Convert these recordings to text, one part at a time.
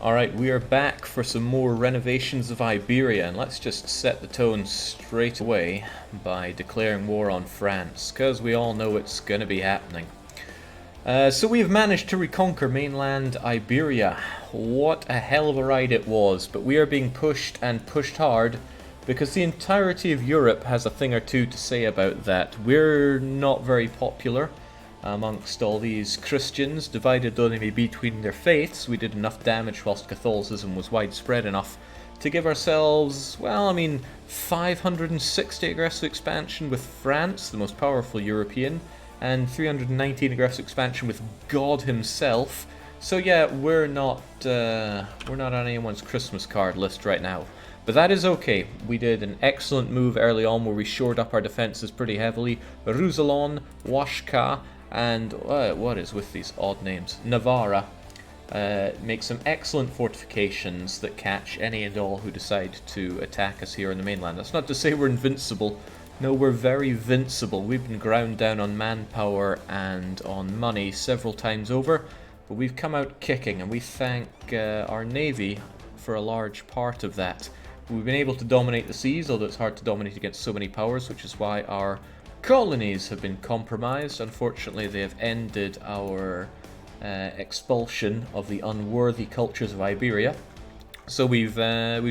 Alright, we are back for some more renovations of Iberia, and let's just set the tone straight away by declaring war on France, because we all know it's going to be happening. So we have managed to reconquer mainland Iberia. What a hell of a ride it was, but we are being pushed and pushed hard because the entirety of Europe has a thing or two to say about that. We're not very popular amongst all these Christians, divided though they may be between their faiths. We did enough damage whilst Catholicism was widespread enough to give ourselves, well, 560 aggressive expansion with France, the most powerful European, and 319 aggressive expansion with God himself. So yeah, we're not on anyone's Christmas card list right now. But that is okay. We did an excellent move early on where we shored up our defenses pretty heavily. Roussillon, Washka, and what is with these odd names? Navarra. Make some excellent fortifications that catch any and all who decide to attack us here on the mainland. That's not to say we're invincible. No, we're very vincible. We've been ground down on manpower and on money several times over, but we've come out kicking, and we thank our navy for a large part of that. We've been able to dominate the seas, although it's hard to dominate against so many powers, which is why our colonies have been compromised. Unfortunately, they have ended our expulsion of the unworthy cultures of Iberia. So we've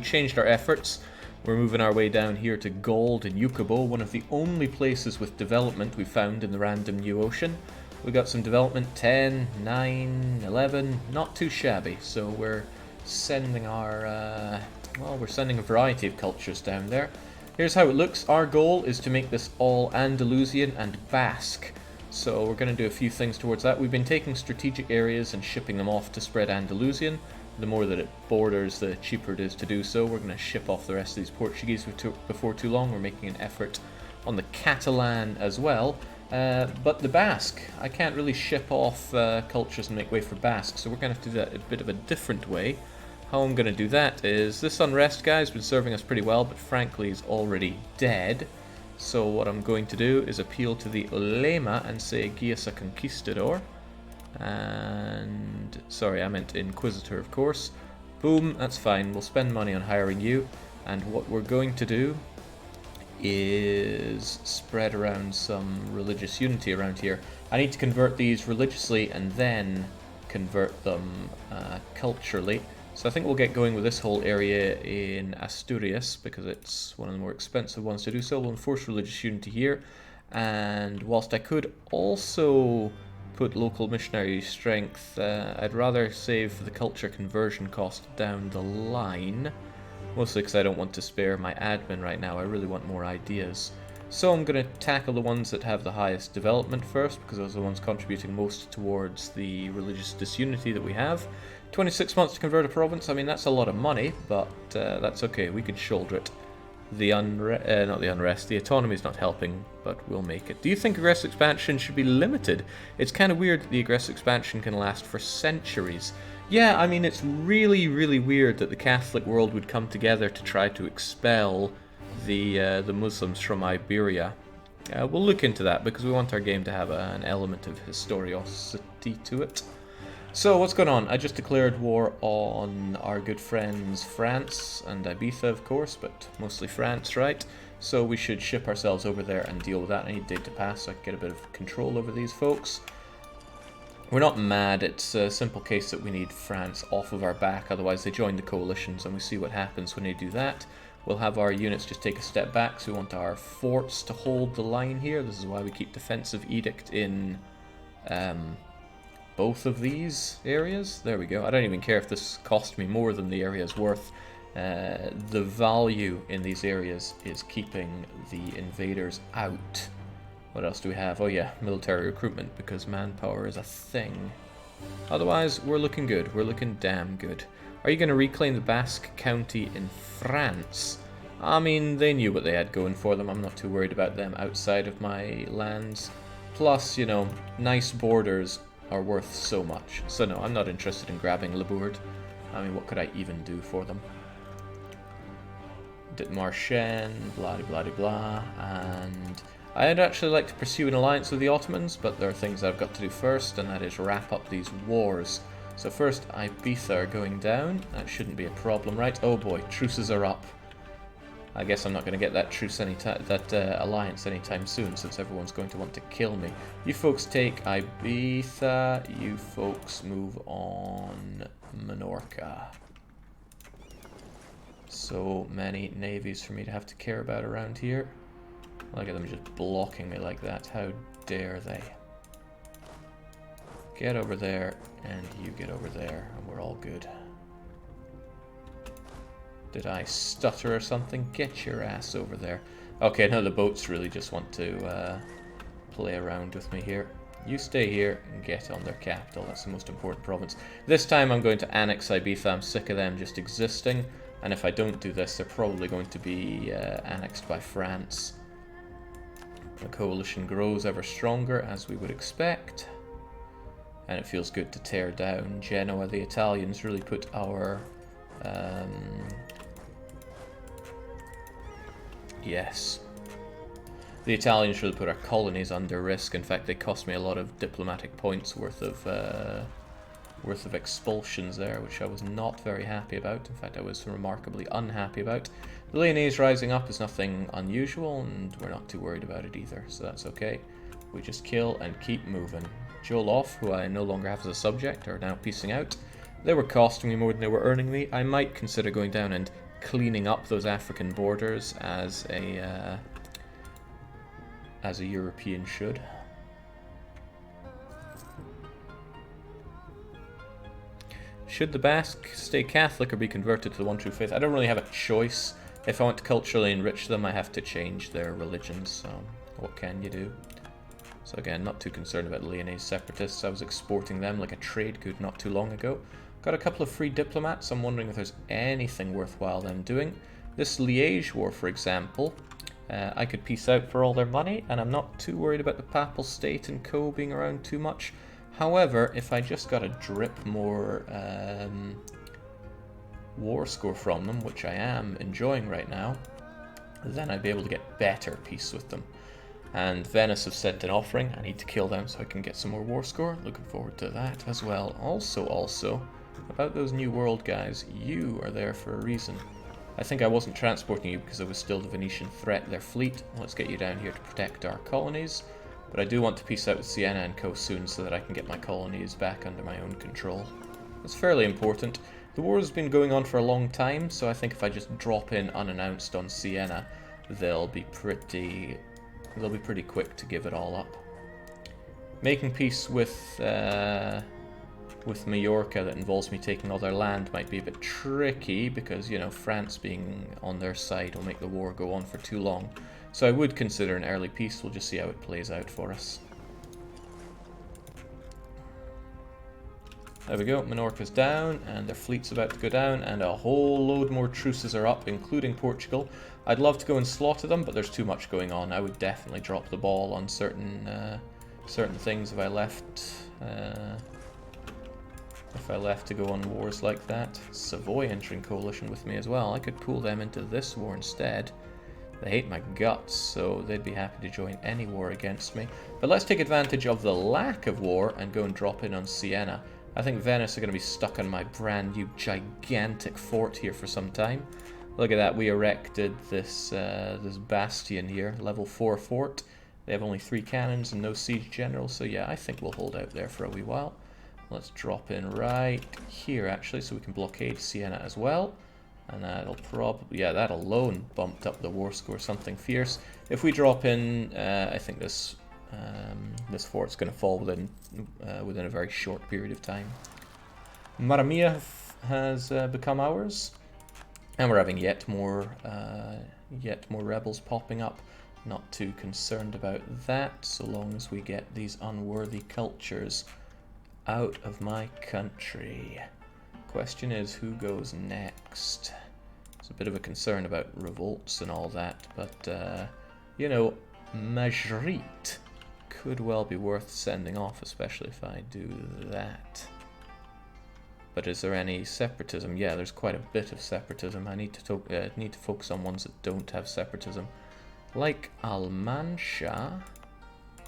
changed our efforts. We're moving our way down here to gold in Yucabo, one of the only places with development we found in the random new ocean. We got some development, 10, 9, 11, not too shabby. So we're sending our, we're sending a variety of cultures down there. Here's how it looks. Our goal is to make this all Andalusian and Basque. So we're going to do a few things towards that. We've been taking strategic areas and shipping them off to spread Andalusian. The more that it borders, the cheaper it is to do so. We're going to ship off the rest of these Portuguese before too long. We're making an effort on the Catalan as well. But the Basque, I can't really ship off cultures and make way for Basque, so we're going to have to do that a bit of a different way. How I'm going to do that is, this unrest guy has been serving us pretty well, but frankly is already dead. So what I'm going to do is appeal to the Ulema and say, Guías a Conquistador. And, sorry, I meant Inquisitor, of course. Boom, that's fine. We'll spend money on hiring you. And what we're going to do is spread around some religious unity around here. I need to convert these religiously and then convert them culturally. So I think we'll get going with this whole area in Asturias because it's one of the more expensive ones to do so. We'll enforce religious unity here, and whilst I could also put local missionary strength, I'd rather save the culture conversion cost down the line, mostly because I don't want to spare my admin right now. I really want more ideas. So I'm going to tackle the ones that have the highest development first, because those are the ones contributing most towards the religious disunity that we have. 26 months to convert a province, that's a lot of money, but that's okay, we can shoulder it. The autonomy is not helping, but we'll make it. Do you think aggressive expansion should be limited? It's kind of weird that the aggressive expansion can last for centuries. Yeah, it's really, really weird that the Catholic world would come together to try to expel the Muslims from Iberia. We'll look into that because we want our game to have an element of historiosity to it. So what's going on? I just declared war on our good friends France and Ibiza, of course, but mostly France, right? So we should ship ourselves over there and deal with that. I need date to pass so I can get a bit of control over these folks. We're not mad, it's a simple case that we need France off of our back, otherwise they join the coalitions and we see what happens when they do that. We'll have our units just take a step back, so we want our forts to hold the line here. This is why we keep Defensive Edict in both of these areas. There we go. I don't even care if this cost me more than the area is worth. The value in these areas is keeping the invaders out. What else do we have? Oh yeah, military recruitment, because manpower is a thing. Otherwise, we're looking good. We're looking damn good. Are you going to reclaim the Basque County in France? They knew what they had going for them. I'm not too worried about them outside of my lands. Plus, nice borders are worth so much. So no, I'm not interested in grabbing Labourd. What could I even do for them? Ditmarshen, blah blah blah blah, and I'd actually like to pursue an alliance with the Ottomans, but there are things I've got to do first, and that is wrap up these wars. So first, Ibiza are going down. That shouldn't be a problem, right? Oh boy, truces are up. I guess I'm not going to get that truce anytime, alliance anytime soon, since everyone's going to want to kill me. You folks take Ibiza. You folks move on Menorca. So many navies for me to have to care about around here. Look at them just blocking me like that. How dare they? Get over there, and you get over there, and we're all good. Did I stutter or something? Get your ass over there. Okay, now the boats really just want to play around with me here. You stay here and get on their capital. That's the most important province. This time I'm going to annex Ibiza. I'm sick of them just existing. And if I don't do this, they're probably going to be annexed by France. The coalition grows ever stronger, as we would expect. And it feels good to tear down Genoa. The Italians really put our... yes. The Italians really put our colonies under risk. In fact, they cost me a lot of diplomatic points worth of expulsions there, which I was not very happy about. In fact, I was remarkably unhappy about. The Leonese rising up is nothing unusual, and we're not too worried about it either, so that's okay. We just kill and keep moving. Jolof, who I no longer have as a subject, are now peacing out. They were costing me more than they were earning me. I might consider going down and cleaning up those African borders as a European should. Should the Basque stay Catholic or be converted to the one true faith? I don't really have a choice. If I want to culturally enrich them, I have to change their religions, so what can you do? So again, not too concerned about the Leonese separatists. I was exporting them like a trade good not too long ago. Got a couple of free diplomats. I'm wondering if there's anything worthwhile them doing. This Liège war, for example, I could peace out for all their money, and I'm not too worried about the Papal State and Co. being around too much. However, if I just got a drip more war score from them, which I am enjoying right now, then I'd be able to get better peace with them. And Venice have sent an offering. I need to kill them so I can get some more war score. Looking forward to that as well. Also, about those New World guys, you are there for a reason. I think I wasn't transporting you because there was still the Venetian threat, their fleet. Let's get you down here to protect our colonies. But I do want to peace out with Siena and Co. soon so that I can get my colonies back under my own control. It's fairly important. The war has been going on for a long time, so I think if I just drop in unannounced on Siena, they'll be pretty quick to give it all up. Making peace with Majorca that involves me taking all their land might be a bit tricky because, you know, France being on their side will make the war go on for too long. So I would consider an early peace. We'll just see how it plays out for us. There we go, Menorca's down, and their fleet's about to go down, and a whole load more truces are up, including Portugal. I'd love to go and slaughter them, but there's too much going on. I would definitely drop the ball on certain things if I left to go on wars like that. Savoy entering coalition with me as well. I could pull them into this war instead. They hate my guts, so they'd be happy to join any war against me. But let's take advantage of the lack of war and go and drop in on Siena. I think Venice are going to be stuck on my brand new gigantic fort here for some time. Look at that, we erected this bastion here, level 4 fort. They have only 3 cannons and no siege generals, so yeah, I think we'll hold out there for a wee while. Let's drop in right here actually, so we can blockade Siena as well. And that'll probably, yeah, that alone bumped up the war score something fierce. If we drop in, I think this fort's going to fall within a very short period of time. Maramia has become ours, and we're having yet more rebels popping up. Not too concerned about that, so long as we get these unworthy cultures out of my country. Question is, who goes next? It's a bit of a concern about revolts and all that, but you know, Madrid could well be worth sending off, especially if I do that. But is there any separatism? Yeah, there's quite a bit of separatism. I need to focus on ones that don't have separatism, like Almansa.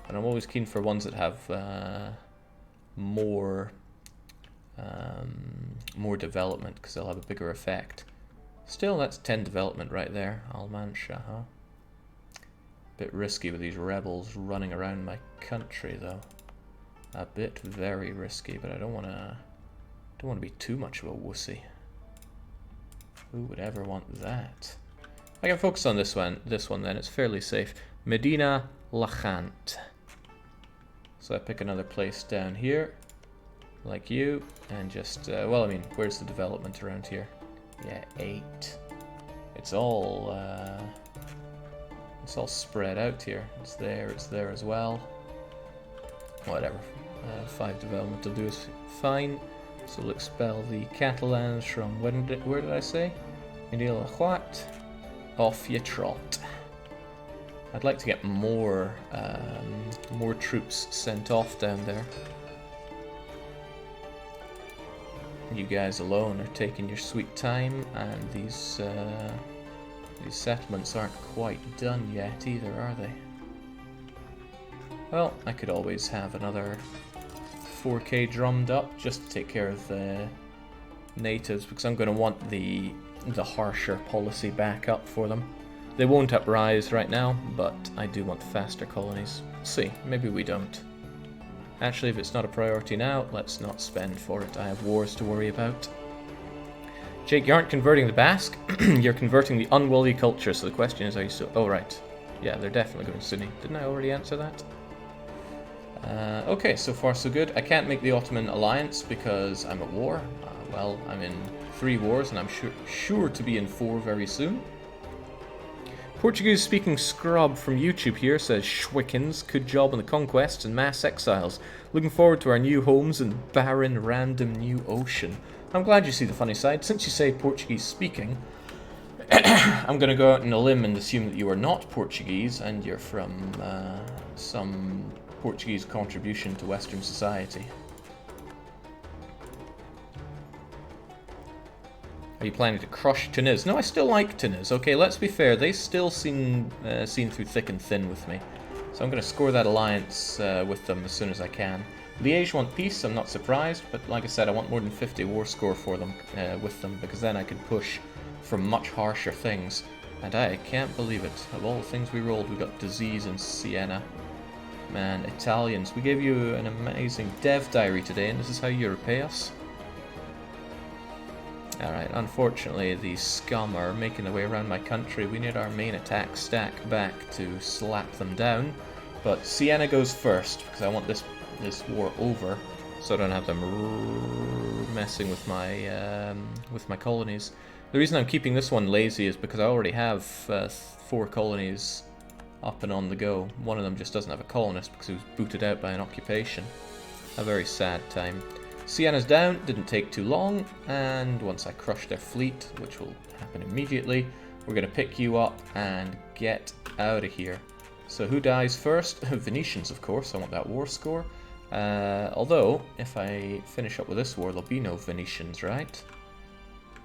And I'm always keen for ones that have more more development because they'll have a bigger effect. Still, that's 10 development right there. Almansia, huh? Bit risky with these rebels running around my country, though. A bit very risky, but I don't want to be too much of a wussy. Who would ever want that? I can focus on this one then. It's fairly safe. Medina Lachant. So I pick another place down here, like you, and just well, I mean, where's the development around here? Yeah, 8. It's all spread out here. It's there as well. Whatever. 5 development will do is fine. So we'll expel the Catalans from where did I say? Medina Lachant. Off you trot. I'd like to get more troops sent off down there. You guys alone are taking your sweet time, and these settlements aren't quite done yet either, are they? Well, I could always have another 4K drummed up just to take care of the natives, because I'm going to want the harsher policy back up for them. They won't uprise right now, but I do want faster colonies. We'll see, maybe we don't. Actually, if it's not a priority now, let's not spend for it. I have wars to worry about. Jake, you aren't converting the Basque, you're converting the unwieldy culture, so the question is, are you still... Oh, right. Yeah, they're definitely going Sunni. Didn't I already answer that? Okay, so far so good. I can't make the Ottoman alliance because I'm at war. Well, I'm in 3 wars, and I'm sure to be in 4 very soon. Portuguese-speaking scrub from YouTube here says, Schwickens, good job on the conquests and mass exiles. Looking forward to our new homes in barren, random new ocean. I'm glad you see the funny side. Since you say Portuguese-speaking, I'm going to go out on a limb and assume that you are not Portuguese and you're from some Portuguese contribution to Western society. Are you planning to crush Tunis? No, I still like Tunis. Okay, let's be fair. They still seen through thick and thin with me. So I'm going to score that alliance with them as soon as I can. Liège want peace. I'm not surprised. But like I said, I want more than 50 war score for them with them. Because then I can push for much harsher things. And I can't believe it. Of all the things we rolled, we got disease in Siena. Man, Italians. We gave you an amazing dev diary today. And this is how you repay us? Alright, unfortunately the scum are making their way around my country. We need our main attack stack back to slap them down. But Siena goes first, because I want this war over, so I don't have them messing with my colonies. The reason I'm keeping this one lazy is because I already have 4 colonies up and on the go. One of them just doesn't have a colonist because he was booted out by an occupation. A very sad time. Siena's down, didn't take too long, and once I crush their fleet, which will happen immediately, we're going to pick you up and get out of here. So who dies first? Venetians, of course. I want that war score. Although, if I finish up with this war, there'll be no Venetians, right?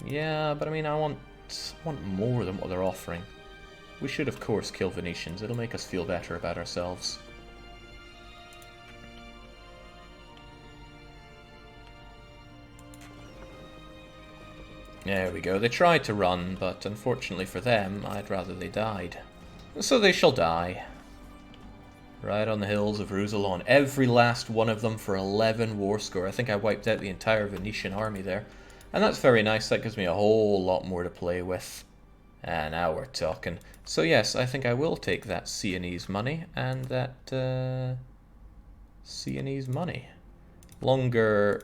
Yeah, but I mean, I want more than what they're offering. We should, of course, kill Venetians. It'll make us feel better about ourselves. There we go. They tried to run, but unfortunately for them, I'd rather they died. So they shall die. Right on the hills of Roussillon. Every last one of them for 11 war score. I think I wiped out the entire Venetian army there. And that's very nice. That gives me a whole lot more to play with. And now we're talking. So yes, I think I will take that Sienese money and that Sienese money. Longer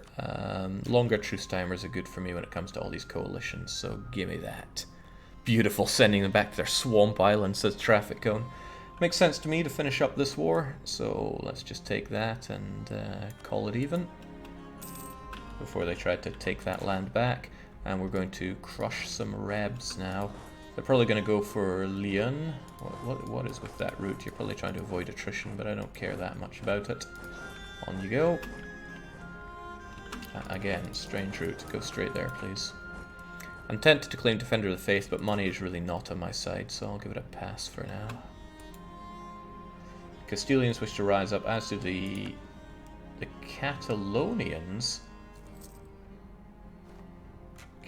truce timers are good for me when it comes to all these coalitions, so give me that. Beautiful, sending them back to their swamp island, says Traffic Cone. Makes sense to me to finish up this war, so let's just take that and call it even. Before they try to take that land back. And we're going to crush some Rebs now. They're probably going to go for Lyon. What is with that route? You're probably trying to avoid attrition, but I don't care that much about it. On you go. Again, strange route. Go straight there, please. I'm tempted to claim Defender of the Faith, but money is really not on my side, so I'll give it a pass for now. Castilians wish to rise up, as do the Catalonians.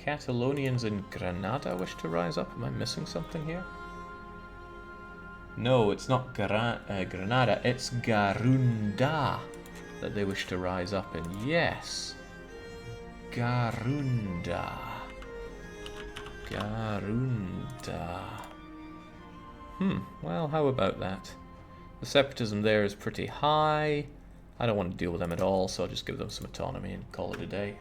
Catalonians in Granada wish to rise up. Am I missing something here? No, it's not Granada, it's Garunda that they wish to rise up in. Yes. Garunda. Garunda. Well, how about that? The separatism there is pretty high. I don't want to deal with them at all, so I'll just give them some autonomy and call it a day.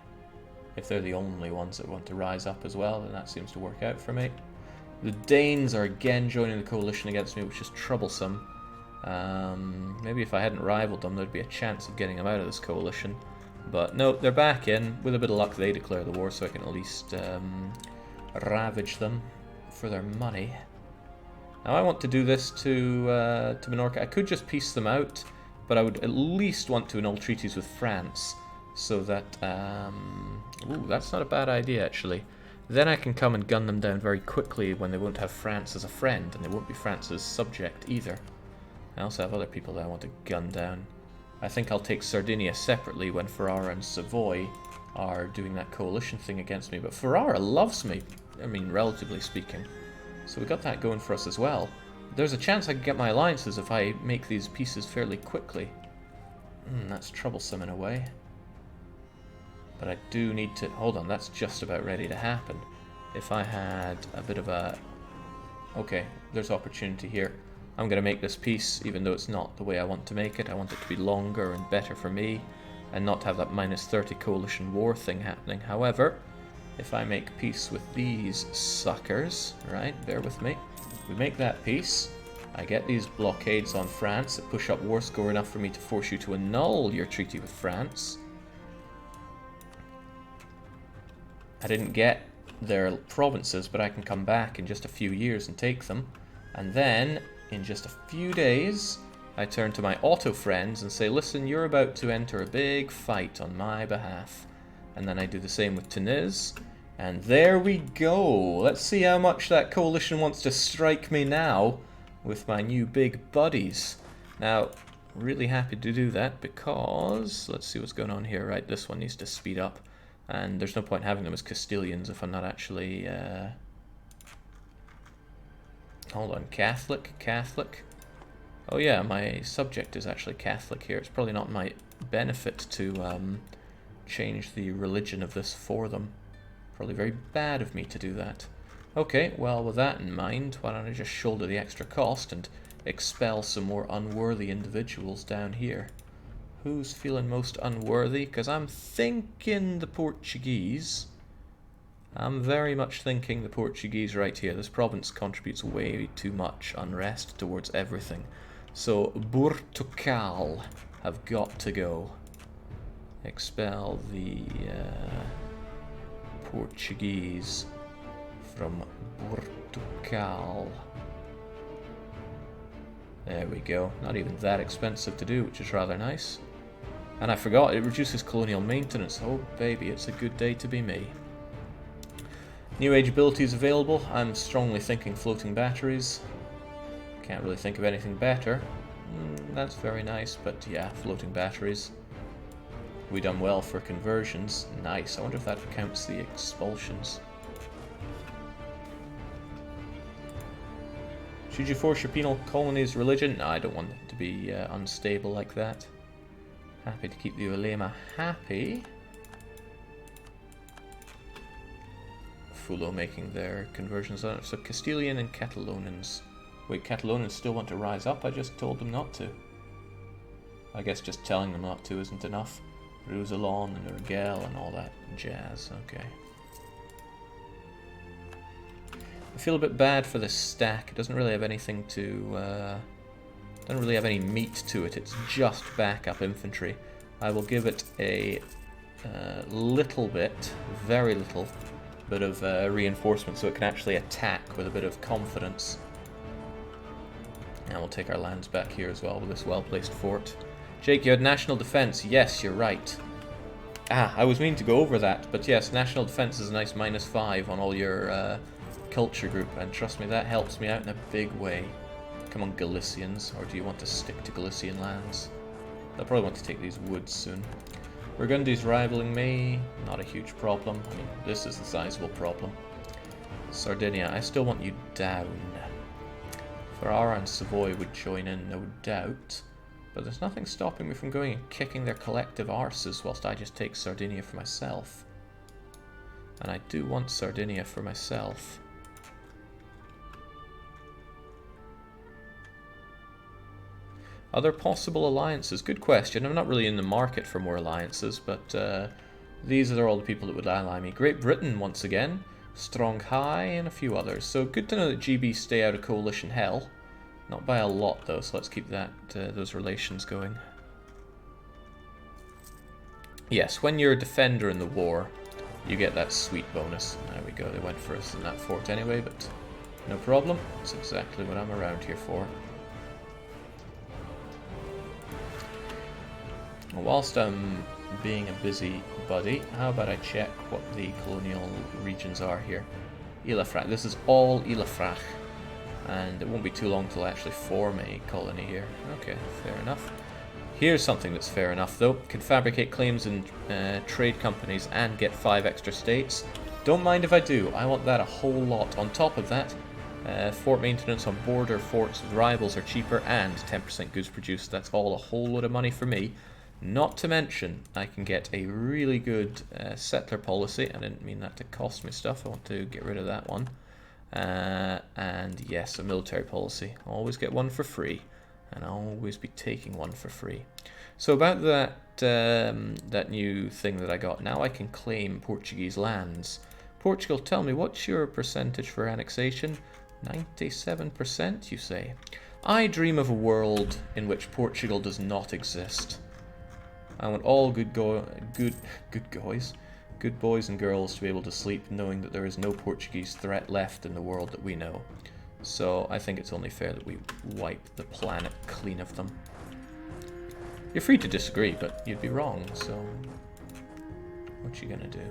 If they're the only ones that want to rise up as well, then that seems to work out for me. The Danes are again joining the coalition against me, which is troublesome. Maybe if I hadn't rivaled them, there'd be a chance of getting them out of this coalition. But no, they're back in. With a bit of luck, they declare the war, so I can at least ravage them for their money. Now, I want to do this to Minorca. I could just peace them out, but I would at least want to annul treaties with France, so that... ooh, that's not a bad idea, actually. Then I can come and gun them down very quickly when they won't have France as a friend, and they won't be France's subject either. I also have other people that I want to gun down. I think I'll take Sardinia separately when Ferrara and Savoy are doing that coalition thing against me. But Ferrara loves me, I mean, relatively speaking. So we got that going for us as well. There's a chance I can get my alliances if I make these pieces fairly quickly. That's troublesome in a way. But I do need to... Hold on, that's just about ready to happen. If I had a bit of a... Okay, there's opportunity here. I'm going to make this peace, even though it's not the way I want to make it. I want it to be longer and better for me, and not have that -30 coalition war thing happening. However, if I make peace with these suckers, right, bear with me. We make that peace. I get these blockades on France that push up war score enough for me to force you to annul your treaty with France. I didn't get their provinces, but I can come back in just a few years and take them. And then, in just a few days, I turn to my Otto friends and say, listen, you're about to enter a big fight on my behalf. And then I do the same with Tunis. And there we go. Let's see how much that coalition wants to strike me now with my new big buddies. Now, really happy to do that because... Let's see what's going on here. Right, this one needs to speed up. And there's no point having them as Castilians if I'm not actually... Hold on, Catholic. Oh yeah, my subject is actually Catholic here. It's probably not my benefit to change the religion of this for them. Probably very bad of me to do that. Okay, well, with that in mind, why don't I just shoulder the extra cost and expel some more unworthy individuals down here. Who's feeling most unworthy? Because I'm thinking the Portuguese. I'm very much thinking the Portuguese right here. This province contributes way too much unrest towards everything. So, Portugal have got to go. Expel the Portuguese from Portugal. There we go. Not even that expensive to do, which is rather nice. And I forgot, it reduces colonial maintenance. Oh baby, it's a good day to be me. New age abilities available. I'm strongly thinking floating batteries. Can't really think of anything better. That's very nice, but yeah, floating batteries. We done well for conversions. Nice. I wonder if that counts the expulsions. Should you force your penal colony's religion? No, I don't want it to be unstable like that. Happy to keep the ulema happy. Fulo making their conversions on it. So Castilian and Catalonians. Wait, Catalonians still want to rise up? I just told them not to. I guess just telling them not to isn't enough. Roussillon and Urgell and all that jazz. Okay. I feel a bit bad for this stack. It doesn't really have anything to... doesn't really have any meat to it. It's just backup infantry. I will give it a little bit, very little, bit of reinforcement so it can actually attack with a bit of confidence. And we'll take our lands back here as well with this well-placed fort. Jake, you had national defense. Yes, you're right. I was meaning to go over that, but yes, national defense is a nice -5 on all your culture group, and trust me, that helps me out in a big way. Come on, Galicians, or do you want to stick to Galician lands? They'll probably want to take these woods soon. Burgundy's rivaling me, not a huge problem. I mean, this is the sizable problem. Sardinia, I still want you down. Ferrara and Savoy would join in, no doubt. But there's nothing stopping me from going and kicking their collective arses whilst I just take Sardinia for myself. And I do want Sardinia for myself. Other possible alliances? Good question. I'm not really in the market for more alliances, but these are all the people that would ally me. Great Britain, once again. Strong High, and a few others. So good to know that GB stay out of coalition hell. Not by a lot, though, so let's keep that those relations going. Yes, when you're a defender in the war, you get that sweet bonus. There we go, they went for us in that fort anyway, but no problem. That's exactly what I'm around here for. Whilst I'm being a busy buddy, how about I check what the colonial regions are here. Ilafrach, this is all Ilafrach, and it won't be too long till I actually form a colony here. Okay, fair enough. Here's something that's fair enough though. Can fabricate claims in trade companies and get 5 extra states. Don't mind if I do, I want that a whole lot. On top of that, fort maintenance on border forts with rivals are cheaper and 10% goods produced. That's all a whole lot of money for me. Not to mention, I can get a really good settler policy. I didn't mean that to cost me stuff. I want to get rid of that one. And yes, a military policy. Always get one for free. And I'll always be taking one for free. So about that, that new thing that I got. Now I can claim Portuguese lands. Portugal, tell me, what's your percentage for annexation? 97%, you say? I dream of a world in which Portugal does not exist. I want all good boys and girls to be able to sleep knowing that there is no Portuguese threat left in the world that we know. So I think it's only fair that we wipe the planet clean of them. You're free to disagree, but you'd be wrong, so what you gonna do?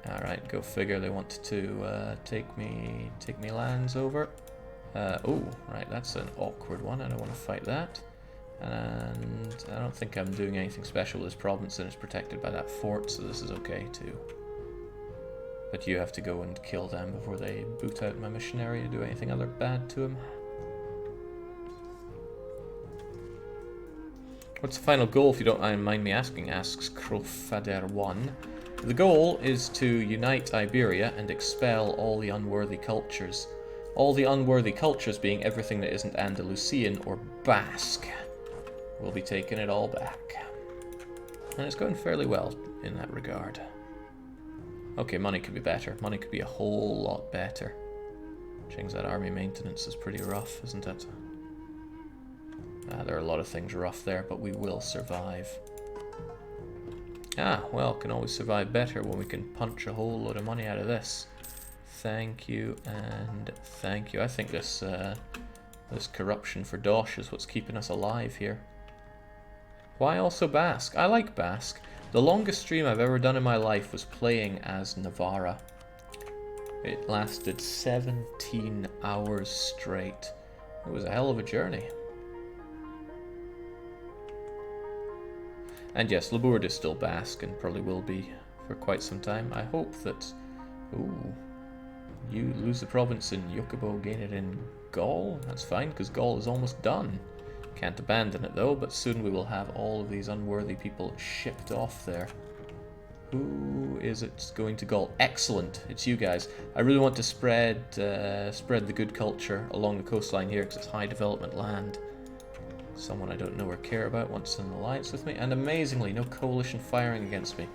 Alright, go figure, they want to take me lands over. Oh, right, that's an awkward one, I don't want to fight that. And I don't think I'm doing anything special with this province, and it's protected by that fort, so this is okay too. But you have to go and kill them before they boot out my missionary to do anything other bad to him. What's the final goal, if you don't mind me asking, asks Crofader1. The goal is to unite Iberia and expel all the unworthy cultures. All the unworthy cultures being everything that isn't Andalusian or Basque. We'll be taking it all back. And it's going fairly well in that regard. Okay, money could be better. Money could be a whole lot better. Change that army maintenance is pretty rough, isn't it? There are a lot of things rough there, but we will survive. Ah, well, can always survive better when we can punch a whole load of money out of this. Thank you, and thank you. I think this this corruption for Dosh is what's keeping us alive here. Why also Basque? I like Basque. The longest stream I've ever done in my life was playing as Navarra. It lasted 17 hours straight. It was a hell of a journey. And yes, Labourd is still Basque and probably will be for quite some time. I hope that... Ooh. You lose the province in Yokobo, gain it in Gaul? That's fine, because Gaul is almost done. Can't abandon it though, but soon we will have all of these unworthy people shipped off there. Who is it going to Gaul? Excellent, it's you guys. I really want to spread the good culture along the coastline here, because it's high development land. Someone I don't know or care about wants an alliance with me, and amazingly, no coalition firing against me.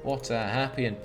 What a happy and